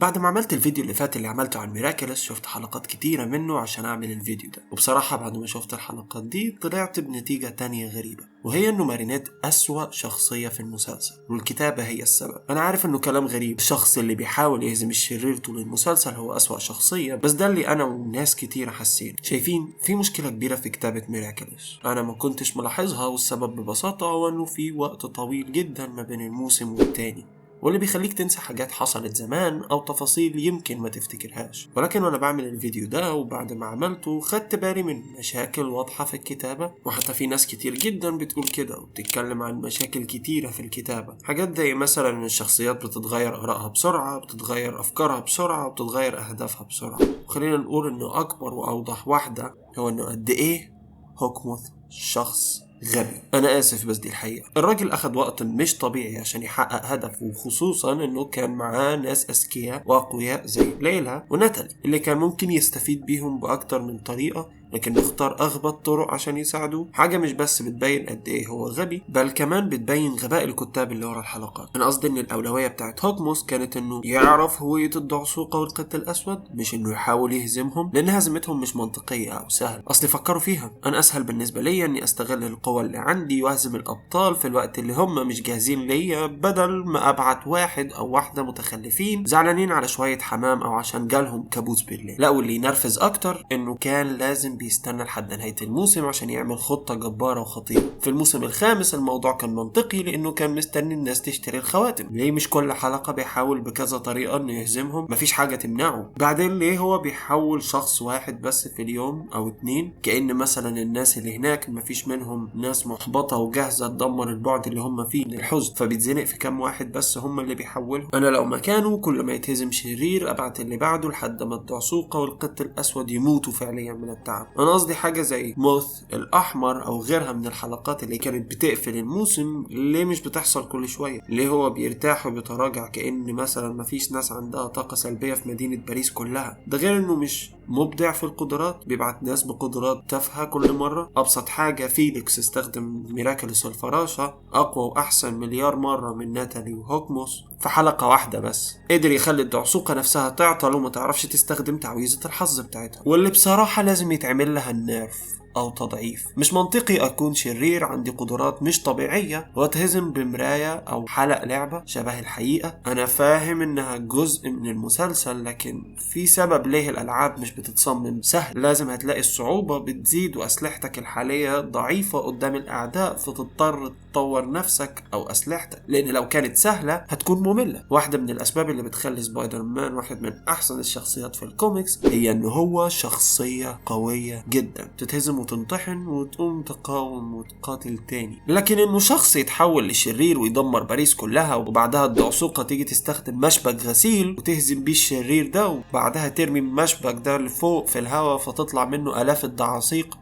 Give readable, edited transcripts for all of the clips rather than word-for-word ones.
بعد ما عملت الفيديو اللي فات اللي عملته عن ميراكلس شفت حلقات كتيرة منه عشان اعمل الفيديو ده، وبصراحة بعد ما شفت الحلقات دي طلعت بنتيجة تانية غريبة، وهي انه مارينيت اسوأ شخصية في المسلسل، والكتابة هي السبب. انا عارف انه كلام غريب، الشخص اللي بيحاول يهزم الشرير طول المسلسل هو اسوأ شخصية، بس ده اللي انا وناس كتيرة حاسين. شايفين في مشكلة كبيرة في كتابة ميراكلس انا ما كنتش ملاحظها، والسبب ببساطة هو انه في وقت طويل جدا ما بين الموسم والتاني، واللي بيخليك تنسى حاجات حصلت زمان أو تفاصيل يمكن ما تفتكرهاش. ولكن وأنا بعمل الفيديو ده وبعد ما عملته خدت بالي من مشاكل واضحة في الكتابة، وحتى في ناس كتير جدا بتقول كده وبتتكلم عن مشاكل كتيرة في الكتابة. حاجات زي مثلا إن الشخصيات بتتغير آرائها بسرعة، بتتغير أفكارها بسرعة، وبتتغير أهدافها بسرعة. وخلينا نقول إنه أكبر وأوضح واحدة هو إنه قد إيه هوكموث شخص غبي. انا اسف بس دي الحقيقة. الراجل اخد وقت مش طبيعي عشان يحقق هدفه، وخصوصا انه كان معاه ناس اذكياء واقوياء زي ليلى وناتالي اللي كان ممكن يستفيد بيهم باكتر من طريقة، لكن اختار اغبى الطرق عشان يساعدوه. حاجة مش بس بتبين قد ايه هو غبي، بل كمان بتبين غباء الكتاب اللي ورا الحلقات. انا قصدي ان الاولوية بتاعت هوكموس كانت انه يعرف هوية الدعسوقة والقط الاسود، مش انه يحاول يهزمهم، لان هزمتهم مش منطقية او سهل. اصل فكروا فيها، انا اسهل بالنسبة لي اني استغل القوة اللي عندي واهزم الابطال في الوقت اللي هم مش جاهزين ليا، بدل ما ابعت واحد او واحدة متخلفين زعلانين على شوية حمام او عشان جالهم كابوس بالليل. لا، واللي ينرفز اكتر انه كان لازم بيستنى لحد نهاية الموسم عشان يعمل خطة جبارة وخطيرة. في الموسم الخامس الموضوع كان منطقي لانه كان مستني الناس تشتري الخواتم. ليه مش كل حلقة بيحاول بكذا طريقة انه يهزمهم؟ مفيش حاجة تمنعه. بعدين ليه هو بيحول شخص واحد بس في اليوم او اتنين، كأن مثلا الناس اللي هناك مفيش منهم ناس محبطة وجاهزة تدمر البعد اللي هم فيه من الحزن، فبيتزنق في كام واحد بس هم اللي بيحولهم. انا لو مكانه كل ما يتهزم شرير ابعت اللي بعده لحد ما الدعسوقة والقط الاسود يموتوا فعليا من التعب. انا قصدي حاجة زي موث الأحمر أو غيرها من الحلقات اللي كانت بتقفل الموسم. ليه مش بتحصل كل شوية؟ ليه هو بيرتاح وبيتراجع كأن مثلا مفيش ناس عندها طاقة سلبية في مدينة باريس كلها؟ ده غير إنه مش مبدع في القدرات، بيبعت ناس بقدرات تافهة كل مرة. أبسط حاجة فيليكس استخدم ميراكلس الفراشة أقوى وأحسن مليار مرة من ناتالي وهوكموس في حلقة واحدة بس. قدر يخلي الدعسوقة نفسها تعطل وما تعرفش تستخدم تعويذة الحظ بتاعتها، واللي بصراحة لازم يتعمل لها النيرف أو تضعيف. مش منطقي أكون شرير عندي قدرات مش طبيعية واتهزم بمراية أو حلق لعبة شبه الحقيقة. أنا فاهم إنها جزء من المسلسل، لكن في سبب ليه الألعاب مش بتتصمم سهل. لازم هتلاقي الصعوبة بتزيد وأسلحتك الحالية ضعيفة قدام الأعداء، فتضطر تطور نفسك أو أسلحتك، لأن لو كانت سهلة هتكون مملة. واحدة من الأسباب اللي بتخلي سبايدر مان واحد من أحسن الشخصيات في الكوميكس هي إنه هو شخصية قوية جدا، تتهزم وتنطحن وتقوم تقاوم وتقاتل تاني. لكن انه شخص يتحول لشرير ويدمر باريس كلها، وبعدها الدعسوقة تيجي تستخدم مشبك غسيل وتهزم بيه الشرير ده، وبعدها ترمي المشبك ده لفوق في الهواء فتطلع منه آلاف الدعاسيق.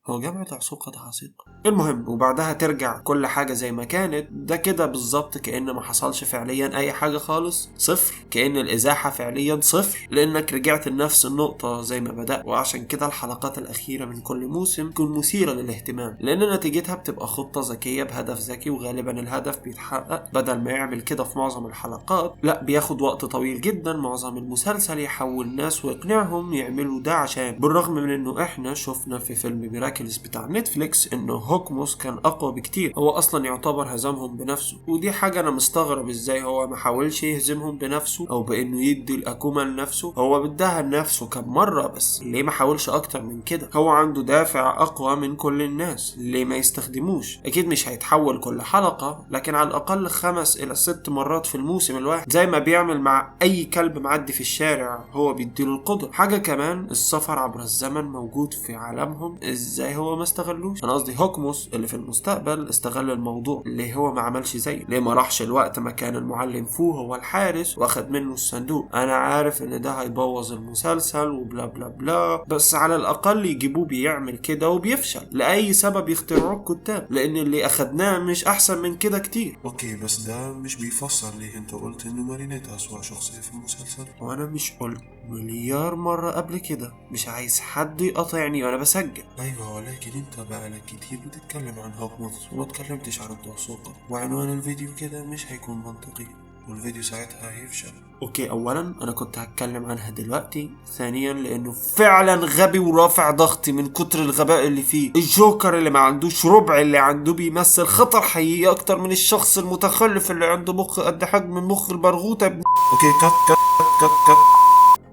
هو جمع دعسوقة دعاسيق؟ المهم، وبعدها ترجع كل حاجة زي ما كانت. ده كده بالظبط كأن ما حصلش فعليا أي حاجة خالص، صفر. كأن الإزاحة فعليا صفر، لأنك رجعت لنفس النقطة زي ما بدأ. وعشان كده الحلقات الأخيرة من كل موسم تكون مثيرة للاهتمام، لأن نتيجتها بتبقى خطة ذكية بهدف ذكي، وغالبا الهدف بيتحقق. بدل ما يعمل كده في معظم الحلقات، لا، بياخد وقت طويل جدا معظم المسلسل يحول ناس ويقنعهم يعملوا ده عشان. بالرغم من إنه إحنا شفنا في فيلم ميراكلس بتاع نتفليكس إنه هوكموس كان أقوى بكتير، هو أصلا يعتبر هزمهم بنفسه. ودي حاجة أنا مستغرب إزاي هو ما حاولش يهزمهم بنفسه، أو بإنه يدي الأكومة لنفسه. هو بدها لنفسه كم مرة، بس ليه ما حاولش أكتر من كده؟ هو عنده دافع أقوى من كل الناس، ليه ما يستخدموش؟ أكيد مش هيتحول كل حلقة، لكن على الأقل 5 إلى 6 مرات في الموسم الواحد، زي ما بيعمل مع أي كلب معدي في الشارع هو بيديله القدرة. حاجة كمان، السفر عبر الزمن موجود في عالمهم، إزاي هو ما استغلوش؟ أنا قصدي هوكموس اللي في المستقبل استغل الموضوع، ليه هو ما عملش زيه؟ ليه ما راحش الوقت ما كان المعلم فوه هو الحارس واخد منه الصندوق؟ انا عارف ان ده هيبوظ المسلسل وبلا بلا بلا، بس على الاقل يجيبوه بيعمل كده وبيفشل لاي سبب يخترعوه الكتاب، لان اللي اخدناه مش احسن من كده كتير. اوكي، بس ده مش بيفسر ليه انت قلت انه مارينيت اسوأ شخصية في المسلسل. وانا مش قلت مليار مرة قبل كده مش عايز حد يقاطعني وانا بسجل؟ ايوه، ولكن انت بقالك كتير بتتكلم عن هوكموث وما اتكلمتش عن الدعسوقة، وعنوان الفيديو كده مش هيكون منطقي. والفيديو ساعتها هيفشل. اوكي، اولا انا كنت هتكلم عنها دلوقتي، ثانيا لانه فعلا غبي ورافع ضغطي من كتر الغباء اللي فيه. الجوكر اللي ما عندوش ربع اللي عنده بيمثل خطر حقيقي اكتر من الشخص المتخلف اللي عنده مخ قد حجم مخ البرغوثة اوكي، كت.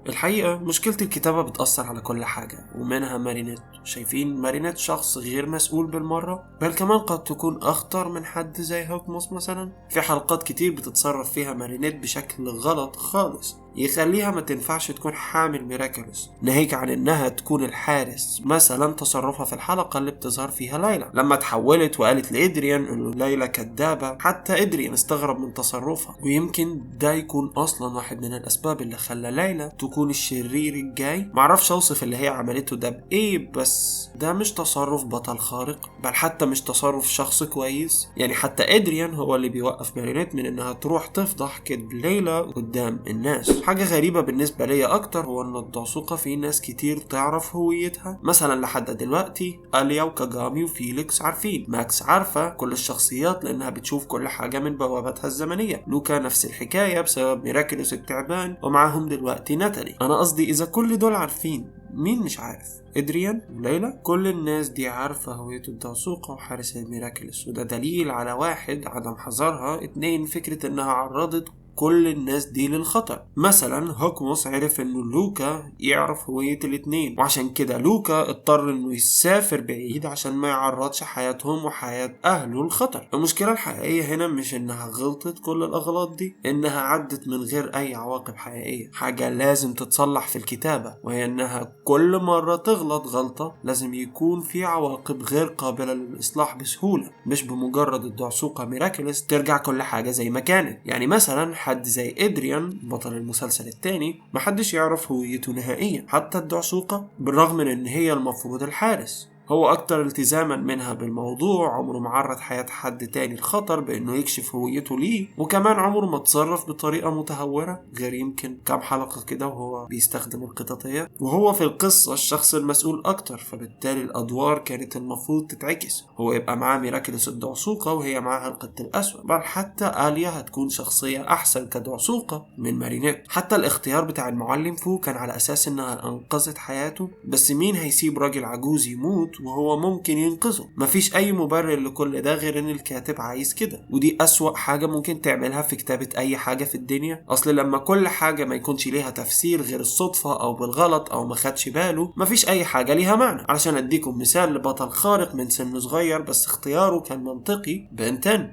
الحقيقة مشكلة الكتابة بتأثر على كل حاجة، ومنها مارينيت. شايفين مارينيت شخص غير مسؤول بالمرة، بل كمان قد تكون أخطر من حد زي هوكموس مثلا. في حلقات كتير بتتصرف فيها مارينيت بشكل غلط خالص يخليها ما تنفعش تكون حامل ميراكلوس، ناهيك عن انها تكون الحارس. مثلا تصرفها في الحلقة اللي بتظهر فيها ليلى لما تحولت وقالت لإدريان انه ليلى كدابة. حتى إدريان استغرب من تصرفها، ويمكن ده يكون اصلا واحد من الاسباب اللي خلى ليلى تكون الشرير الجاي. معرفش اوصف اللي هي عملته ده بايه، بس ده مش تصرف بطل خارق، بل حتى مش تصرف شخص كويس. يعني حتى إدريان هو اللي بيوقف مارينيت من انها تروح تفضح كذب ليلى قدام الناس. حاجة غريبة بالنسبة لي أكتر هو أن الدعسوقة في ناس كتير تعرف هويتها. مثلا لحد دلوقتي آليا وكاغامي وفيليكس عارفين، ماكس عارفة كل الشخصيات لأنها بتشوف كل حاجة من بوابتها الزمنية، لوكا نفس الحكاية بسبب ميراكلوس التعبان، ومعاهم دلوقتي ناتالي. أنا قصدي إذا كل دول عارفين، مين مش عارف؟ إدريان وليلى، كل الناس دي عارفة هوية الدعسوقة وحارس الميراكلوس، وده دليل على واحد عدم حذرها، اتنين فكرة إنها عرضت كل الناس دي للخطر. مثلا هوكموس عرف انه لوكا يعرف هوية الاتنين، وعشان كده لوكا اضطر انه يسافر بعيد عشان ما يعرضش حياتهم وحياة اهله للخطر. المشكلة الحقيقية هنا مش انها غلطت كل الاغلاط دي، انها عدت من غير اي عواقب حقيقية. حاجة لازم تتصلح في الكتابة، وهي انها كل مرة تغلط غلطة لازم يكون في عواقب غير قابلة للاصلاح بسهولة، مش بمجرد الدعسوقة ميراكلس ترجع كل حاجة زي ما كانت. يعني مثلا حد زي إدريان بطل المسلسل الثاني محدش يعرف هويته نهائيا، حتى الدعسوقة، بالرغم من ان هي المفروض الحارس. هو أكتر التزاما منها بالموضوع، عمره ما عرض حياة حد تاني الخطر بأنه يكشف هويته ليه، وكمان عمره ما تصرف بطريقة متهورة غير يمكن كام حلقة كده وهو بيستخدم القططية. وهو في القصة الشخص المسؤول أكتر، فبالتالي الأدوار كانت المفروض تتعكس، هو يبقى معاه ميراكلوس الدعسوقة وهي معاها القط الأسود. بل حتى آليا هتكون شخصية أحسن كدعسوقة من مارينيت. حتى الاختيار بتاع المعلم فو كان على أساس إنها أنقذت حياته، بس مين هيسيب راجل عجوز يموت وهو ممكن ينقذه؟ مفيش اي مبرر لكل ده غير ان الكاتب عايز كده، ودي اسوأ حاجة ممكن تعملها في كتابة اي حاجة في الدنيا. اصل لما كل حاجة ما يكونش ليها تفسير غير الصدفة او بالغلط او ما خدش باله، مفيش اي حاجة ليها معنى. علشان اديكم مثال لبطل خارق من سن صغير بس اختياره كان منطقي،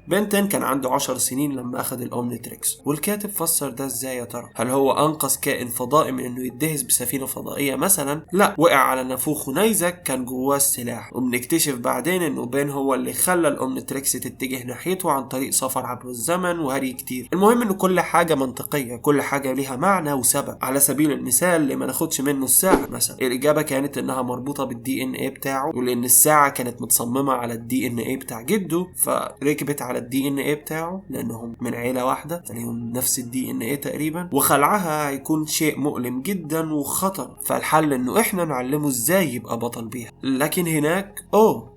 بنتن كان عنده 10 سنين لما اخذ الأومنيتريكس، والكاتب فسر ده ازاي يا ترى؟ هل هو انقذ كائن فضائي من انه يدهس بسفينة فضائية مثلا؟ لا، وقع على نافوخ نيزك كان جواه سلاح، وبنكتشف بعدين انه بين هو اللي خلى الأومنيتريكس تتجه ناحيته عن طريق سفر عبر الزمن وهري كتير. المهم انه كل حاجة منطقية، كل حاجة ليها معنى وسبب. على سبيل المثال اللي ما ناخدش منه الساعة مثلا، الإجابة كانت انها مربوطة بالدي ان ايه بتاعه، ولأن الساعة كانت متصممة على الدي ان ايه بتاع جده فركبت على الدي ان ايه بتاعه لأنهم من عيلة واحدة فليهم نفس الدي ان ايه تقريبا، وخلعها هيكون شيء مؤلم جدا وخطر. فالحل انه احنا نعلمه ازاي يبقى بطل بيها. لكن هناك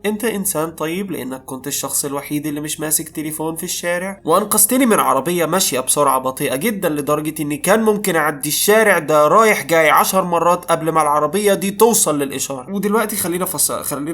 انت انسان طيب لانك كنت الشخص الوحيد اللي مش ماسك تليفون في الشارع، وانقذتني من عربية ماشية بسرعة بطيئة جدا لدرجة اني كان ممكن اعدي الشارع ده رايح جاي 10 مرات قبل ما العربية دي توصل للاشارة. ودلوقتي خلينا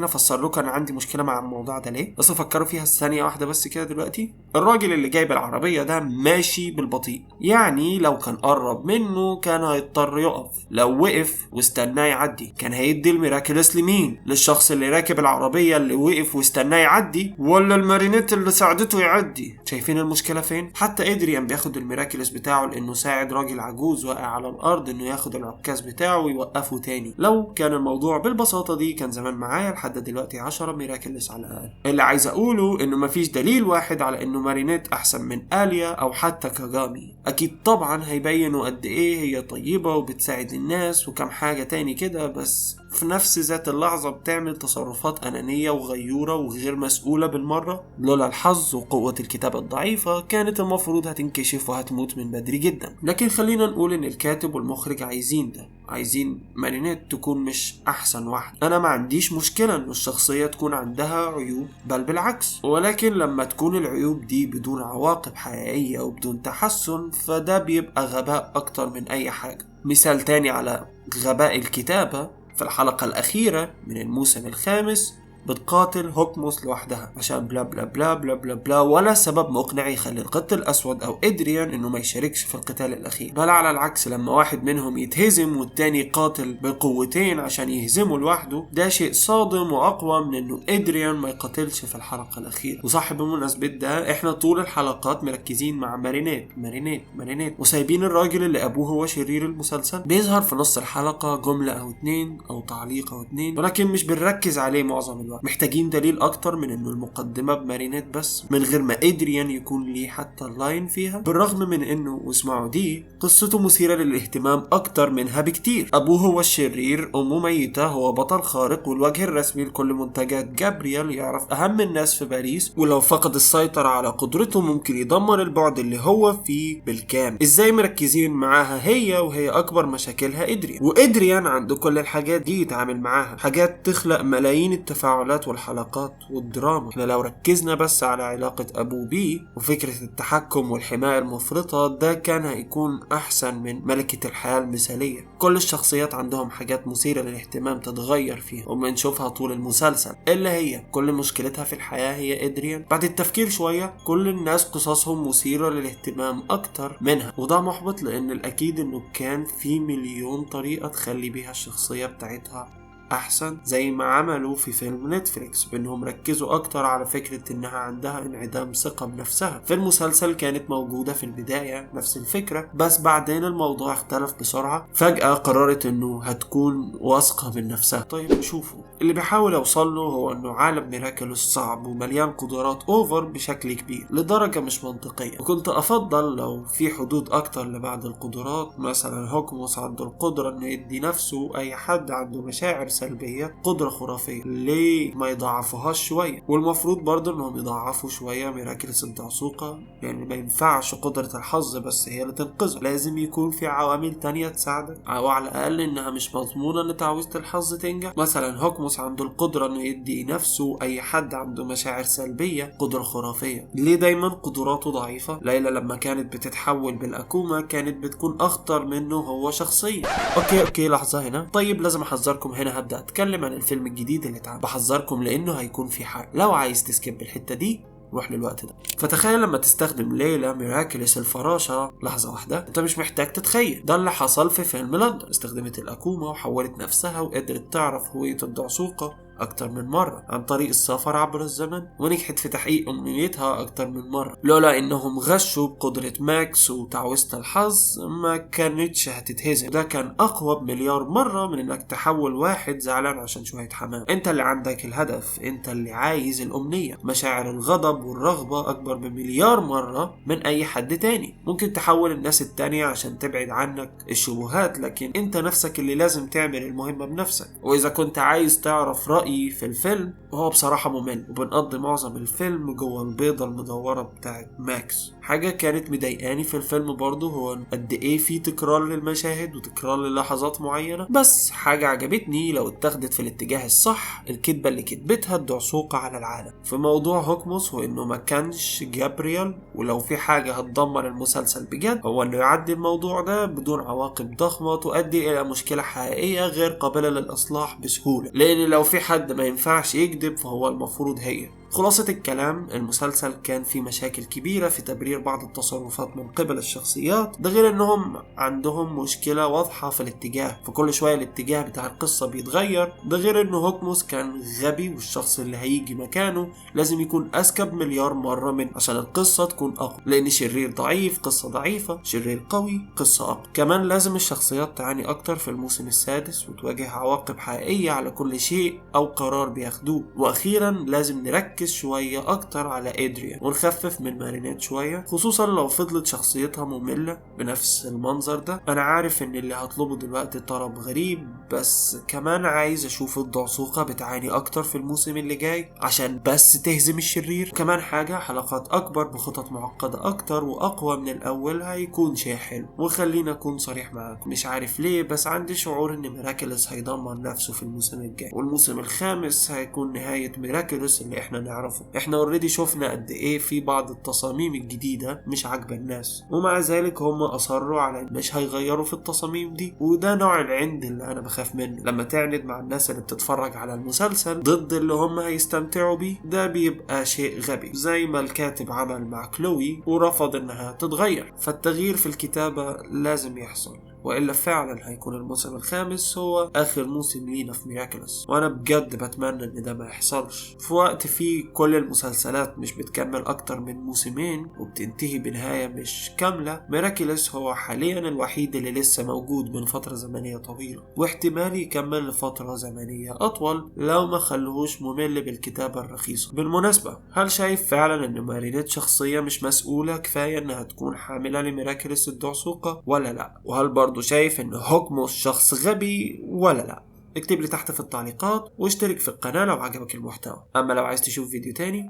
افسر لكم انا عندي مشكلة مع الموضوع ده ليه، بس فكروا فيها ثانية واحدة بس كده. دلوقتي الراجل اللي جايب العربية ده ماشي بالبطيء، يعني لو كان قرب منه كان هيضطر يقف، لو وقف واستناه يعدي كان هيدي الميراكلوس لمين؟ للشخص اللي راكب العربية اللي وقف واستناه يعدي، ولا المارينيت اللي ساعدته يعدي؟ شايفين المشكلة فين؟ حتى إدريان بياخد الميراكلوس بتاعه لأنه ساعد راجل عجوز واقع على الأرض إنه ياخد العكاز بتاعه ويوقفه تاني. لو كان الموضوع بالبساطة دي كان زمان معايا لحد دلوقتي 10 ميراكلوس على الأقل. اللي عايز أقوله إنه مفيش دليل واحد على إنه مارينيت أحسن من آليا أو حتى كاغامي. أكيد طبعا هيبينوا قد إيه هي طيبة وبتساعد الناس وكم حاجة تاني كده، بس في نفس ذات اللحظة بتعمل بيعمل تصرفات أنانية وغيورة وغير مسؤولة بالمرة. لولا الحظ وقوة الكتابة الضعيفة كانت المفروض هتنكشف وهتموت من بدري جدا. لكن خلينا نقول إن الكاتب والمخرج عايزين ده، عايزين مارينيت تكون مش أحسن واحدة. أنا ما عنديش مشكلة إن الشخصية تكون عندها عيوب، بل بالعكس، ولكن لما تكون العيوب دي بدون عواقب حقيقية وبدون تحسن فده بيبقى غباء أكتر من أي حاجة. مثال تاني على غباء الكتابة، في الحلقة الأخيرة من الموسم الخامس بتقاتل هوكموس لوحدها عشان بلا بلا بلا بلا بلا بلا، ولا سبب مقنع يخلي القط الأسود أو إدريان إنه ما يشاركش في القتال الأخير. بل على العكس، لما واحد منهم يتهزم والتاني يقاتل بقوتين عشان يهزمه لوحده، ده شيء صادم وأقوى من إنه إدريان ما يقاتلش في الحلقة الأخيرة. وصح بمناسبة ده، إحنا طول الحلقات مركزين مع مارينيت مارينيت مارينيت وسايبين الراجل اللي أبوه هو شرير المسلسل بيظهر في نص الحلقة جملة أو اتنين أو تعليق أو اتنين، ولكن مش بنركز عليه معظم الوقت. محتاجين دليل اكتر من انه المقدمة بمارينيت بس، من غير ما ادريان يكون ليه حتى اللاين فيها. بالرغم من انه، واسمعوا دي، قصته مثيرة للاهتمام اكتر منها بكتير. ابوه هو الشرير، امه ميتة، هو بطل خارق والوجه الرسمي لكل منتجات جابرييل، يعرف اهم الناس في باريس، ولو فقد السيطرة على قدرته ممكن يدمر البعد اللي هو فيه بالكامل. ازاي مركزين معاها هي وهي اكبر مشاكلها ادريان؟ وادريان عنده كل الحاجات دي يتعامل معاها، حاجات تخلق ملايين التفاعلات والحلقات والدراما. احنا لو ركزنا بس على علاقة ابو بي وفكرة التحكم والحماية المفرطة، ده كان هيكون احسن من ملكة الحياة المثالية. كل الشخصيات عندهم حاجات مثيرة للاهتمام تتغير فيها وبنشوفها طول المسلسل، اللي هي كل مشكلتها في الحياة هي ادريان. بعد التفكير شوية، كل الناس قصصهم مثيرة للاهتمام اكتر منها، وده محبط لان الاكيد انه كان في مليون طريقة تخلي بيها الشخصية بتاعتها احسن، زي ما عملوا في فيلم نتفليكس بانهم ركزوا اكتر على فكرة انها عندها انعدام ثقة بنفسها. في المسلسل كانت موجودة في البداية نفس الفكرة، بس بعدين الموضوع اختلف بسرعة. فجأة قررت انه هتكون واثقة من نفسها. طيب شوفوا، اللي بحاول اوصل له هو انه عالم ميراكلوس صعب ومليان قدرات اوفر بشكل كبير لدرجة مش منطقية، وكنت افضل لو في حدود اكتر لبعض القدرات. مثلا هوكموس عنده القدرة انه يدي نفسه، اي حد عنده مشاعر سلبية قدرة خرافية، ليه ما يضاعفوهاش شوية؟ والمفروض برضو انهم يضاعفوا شوية ميراكلس الدعسوقة، يعني ما ينفعش قدرة الحظ بس هي اللي تنقذه، لازم يكون في عوامل تانية تساعدك، او على الاقل انها مش مضمونة ان تعويذة الحظ تنجح. مثلا هوكموس عنده القدرة انه يدي نفسه، اي حد عنده مشاعر سلبية قدرة خرافية، ليه دايما قدراته ضعيفة؟ ليلى لما كانت بتتحول بالاكوما كانت بتكون اخطر منه هو شخصيا. اوكي لحظة هنا، طيب لازم احذركم هنا، هبدأ اتكلم عن الفيلم الجديد اللي اتعمل، بحذركم لانه هيكون في حرق. لو عايز تسكيب الحتة دي روح للوقت ده. فتخيل لما تستخدم ليلى ميراكلس الفراشة لحظة واحدة، انت مش محتاج تتخيل، ده اللي حصل في فيلم لندن. استخدمت الأكوما وحولت نفسها وقدرت تعرف هوية الدعسوقة أكتر من مرة عن طريق السفر عبر الزمن، ونجحت في تحقيق أمنيتها أكتر من مرة. لولا إنهم غشوا بقدرة ماكس وتعويذة الحظ ما كانتش هتتهزم. ده كان أقوى بمليار مرة من إنك تحول واحد زعلان عشان شوية حمام. أنت اللي عندك الهدف، أنت اللي عايز الأمنية. مشاعر الغضب والرغبة أكبر بمليار مرة من أي حد تاني. ممكن تحول الناس التانية عشان تبعد عنك الشبهات، لكن أنت نفسك اللي لازم تعمل المهمة بنفسك. وإذا كنت عايز تعرف رأيي في الفيلم، وهو بصراحة ممل، وبنقضي معظم الفيلم جوه البيضة المدورة بتاعت ماكس. حاجة كانت مضايقاني في الفيلم برضو هو قد ايه في تكرار للمشاهد وتكرار للحظات معينة. بس حاجة عجبتني لو اتخذت في الاتجاه الصح، الكذبة اللي كتبتها الدعسوقة على العالم في موضوع هوكموس، هو انه ما كانش جابرييل. ولو في حاجة هتدمر المسلسل بجد هو انه يعدي الموضوع ده بدون عواقب ضخمة تؤدي الى مشكلة حقيقية غير قابلة للإصلاح بسهولة، لان لو في حد ما ينفعش يكذب فهو المفروض هي. خلاصة الكلام، المسلسل كان فيه مشاكل كبيرة في تبرير بعض التصرفات من قبل الشخصيات، ده غير انهم عندهم مشكلة واضحة في الاتجاه، فكل شوية الاتجاه بتاع القصة بيتغير. ده غير انه هوكموس كان غبي، والشخص اللي هيجي مكانه لازم يكون اذكى بمليار مرة من عشان القصة تكون اقوى، لان شرير ضعيف قصة ضعيفة، شرير قوي قصة اقوى. كمان لازم الشخصيات تعاني اكتر في الموسم السادس وتواجه عواقب حقيقية على كل شيء او قرار بياخدوه. واخيرا لازم نركز شوية أكتر على إدريان ونخفف من مارينيت شوية، خصوصا لو فضلت شخصيتها مملة بنفس المنظر ده. أنا عارف إن اللي هطلبه دلوقتي طلب غريب، بس كمان عايز اشوف الدعسوقة بتعاني اكتر في الموسم اللي جاي عشان بس تهزم الشرير. كمان حاجة، حلقات اكبر بخطط معقدة اكتر واقوى من الاول هيكون شيء حلو. وخلينا اكون صريح معاك، مش عارف ليه بس عندي شعور ان ميراكلس هيدمر نفسه في الموسم الجاي، والموسم الخامس هيكون نهاية ميراكلس اللي احنا نعرفه. احنا اوريدي شفنا قد ايه في بعض التصاميم الجديدة مش عاجبة الناس، ومع ذلك هم اصروا على مش هيغيروا في التصاميم دي. وده نوع العند اللي انا بخاف منه، لما تعند مع الناس اللي بتتفرج على المسلسل ضد اللي هم هيستمتعوا بيه، ده بيبقى شيء غبي. زي ما الكاتب عمل مع كلوي ورفض انها تتغير، فالتغيير في الكتابة لازم يحصل، وإلا فعلا هيكون الموسم الخامس هو آخر موسم لينا في ميراكلس. وأنا بجد بتمنى إن ده ما يحصلش في وقت فيه كل المسلسلات مش بتكمل أكتر من موسمين وبتنتهي بنهاية مش كاملة. ميراكلس هو حاليا الوحيد اللي لسه موجود من فترة زمنية طويلة، واحتمال يكمل لفترة زمنية أطول لو ما خلوهوش ممل بالكتابة الرخيصة. بالمناسبة، هل شايف فعلا إن مارينيت شخصية مش مسؤولة كفاية إنها تكون حاملة لميراكلس الدعسوقة ولا لأ؟ وهل برضو شايف ان هوكموس شخص غبي ولا لا؟ اكتب لي تحت في التعليقات، واشترك في القناة لو عجبك المحتوى. اما لو عايز تشوف فيديو تاني،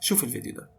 شوف الفيديو ده.